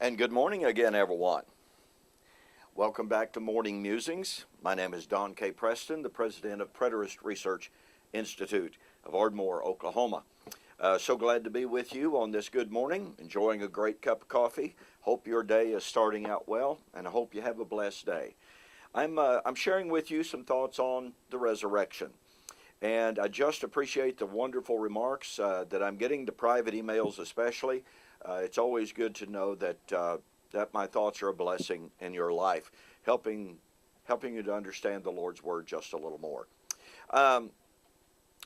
And good morning again, everyone. Welcome back to Morning Musings. My name is Don K. Preston, the president of Preterist Research Institute of Ardmore, Oklahoma. So glad to be with you on this good morning, enjoying a great cup of coffee. Hope your day is starting out well, and I hope you have a blessed day. I'm sharing with you some thoughts on the resurrection. And I just appreciate the wonderful remarks that I'm getting, the private emails especially. It's always good to know that my thoughts are a blessing in your life, helping you to understand the Lord's Word just a little more.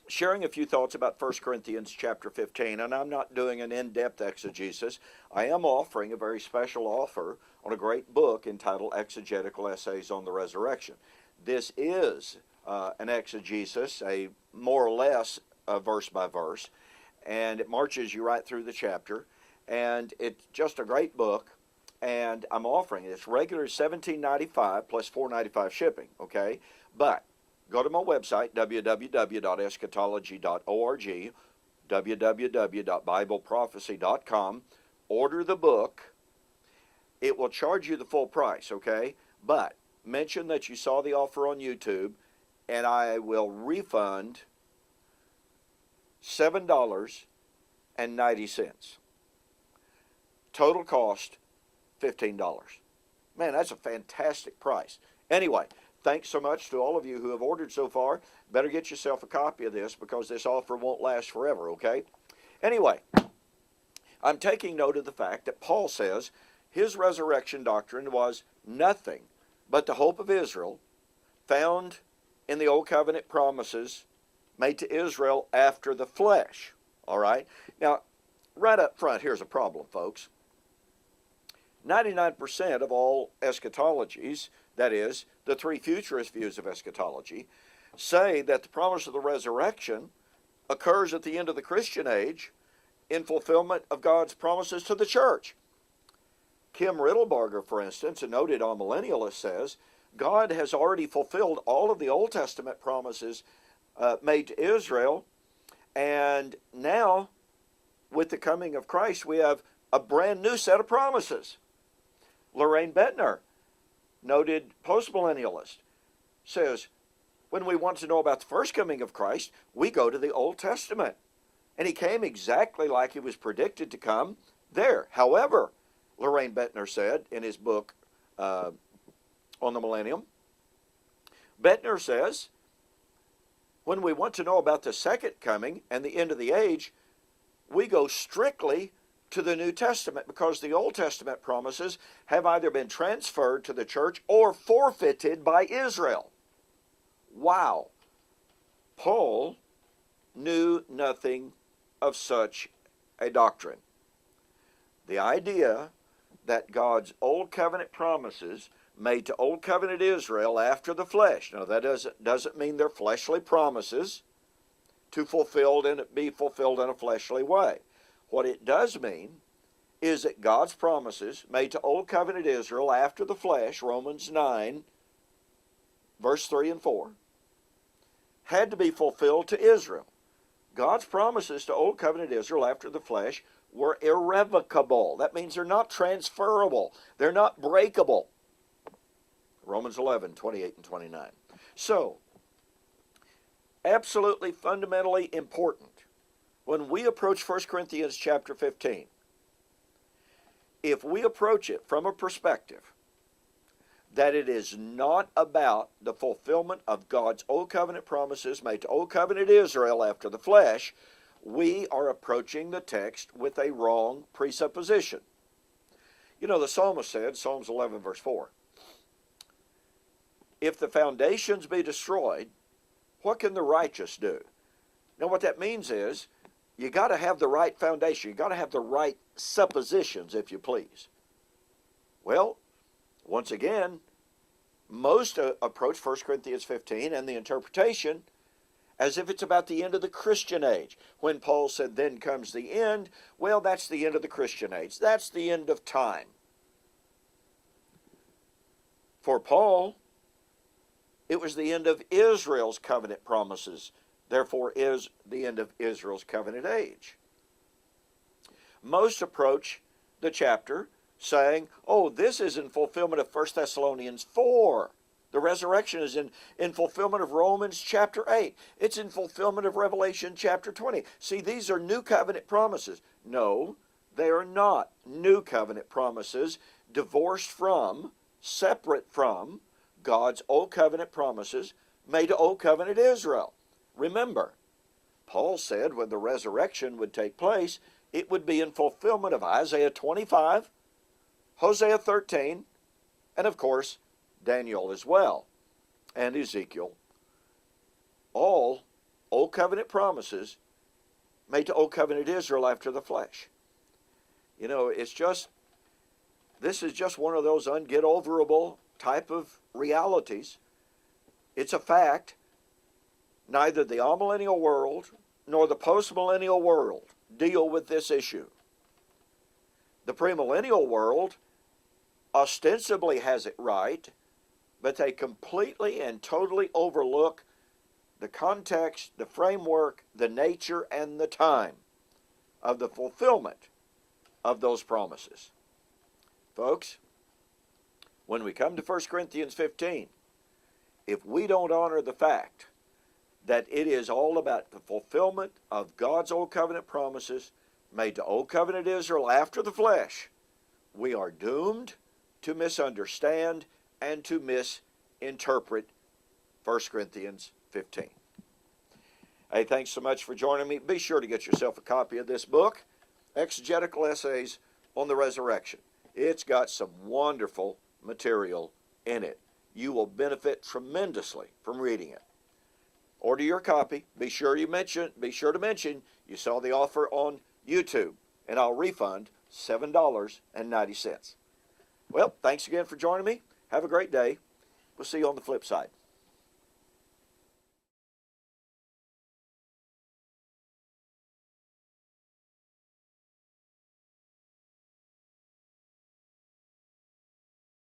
Sharing a few thoughts about 1 Corinthians chapter 15, and I'm not doing an in-depth exegesis. I am offering a very special offer on a great book entitled Exegetical Essays on the Resurrection. This is an exegesis, a more or less verse by verse, and it marches you right through the chapter. And it's just a great book, and I'm offering it. It's regular $17.95 plus $4.95 shipping, okay? But go to my website, www.eschatology.org, www.bibleprophecy.com, order the book. It will charge you the full price, okay? But mention that you saw the offer on YouTube, and I will refund $7.90. Total cost, $15. Man, that's a fantastic price. Anyway, thanks so much to all of you who have ordered so far. Better get yourself a copy of this because this offer won't last forever, okay? Anyway, I'm taking note of the fact that Paul says his resurrection doctrine was nothing but the hope of Israel found in the Old Covenant promises made to Israel after the flesh, all right? Now, right up front, here's a problem, folks. 99% of all eschatologies, that is, the three futurist views of eschatology, say that the promise of the resurrection occurs at the end of the Christian age in fulfillment of God's promises to the church. Kim Riddlebarger, for instance, a noted amillennialist, says, God has already fulfilled all of the Old Testament promises made to Israel, and now, with the coming of Christ, we have a brand new set of promises. Lorraine Bettner, noted postmillennialist, says, when we want to know about the first coming of Christ, we go to the Old Testament. And he came exactly like he was predicted to come there. However, Lorraine Bettner said in his book on the millennium, Bettner says, when we want to know about the second coming and the end of the age, we go strictly to the New Testament because the Old Testament promises have either been transferred to the church or forfeited by Israel. Wow. Paul knew nothing of such a doctrine. The idea that God's Old Covenant promises made to Old Covenant Israel after the flesh. Now that doesn't mean they're fleshly promises to be fulfilled in a fleshly way. What it does mean is that God's promises made to Old Covenant Israel after the flesh, Romans 9, verse 3 and 4, had to be fulfilled to Israel. God's promises to Old Covenant Israel after the flesh were irrevocable. That means they're not transferable. They're not breakable. Romans 11, 28 and 29. So, absolutely fundamentally important when we approach 1 Corinthians chapter 15, if we approach it from a perspective that it is not about the fulfillment of God's Old Covenant promises made to Old Covenant Israel after the flesh, we are approaching the text with a wrong presupposition. You know, the psalmist said, Psalms 11 verse 4, if the foundations be destroyed, what can the righteous do? Now what that means is, you got to have the right foundation. You got to have the right suppositions, if you please. Well, once again, most approach 1 Corinthians 15 and the interpretation as if it's about the end of the Christian age. When Paul said, then comes the end, well, that's the end of the Christian age. That's the end of time. For Paul, it was the end of Israel's covenant promises. Therefore, is the end of Israel's covenant age. Most approach the chapter saying, oh, this is in fulfillment of 1 Thessalonians 4. The resurrection is in fulfillment of Romans chapter 8. It's in fulfillment of Revelation chapter 20. See, these are new covenant promises. No, they are not new covenant promises divorced from, separate from God's old covenant promises made to old covenant Israel. Remember, Paul said when the resurrection would take place, it would be in fulfillment of Isaiah 25, Hosea 13, and of course, Daniel as well, and Ezekiel. All Old Covenant promises made to Old Covenant Israel after the flesh. You know, this is just one of those unget-overable type of realities. It's a fact. Neither the amillennial world nor the postmillennial world deal with this issue. The premillennial world ostensibly has it right, but they completely and totally overlook the context, the framework, the nature, and the time of the fulfillment of those promises. Folks, when we come to 1 Corinthians 15, if we don't honor the fact that it is all about the fulfillment of God's Old Covenant promises made to Old Covenant Israel after the flesh, we are doomed to misunderstand and to misinterpret 1 Corinthians 15. Hey, thanks so much for joining me. Be sure to get yourself a copy of this book, Exegetical Essays on the Resurrection. It's got some wonderful material in it. You will benefit tremendously from reading it. Order your copy. Be sure to mention you saw the offer on YouTube, and I'll refund $7.90. Well, thanks again for joining me. Have a great day. We'll see you on the flip side.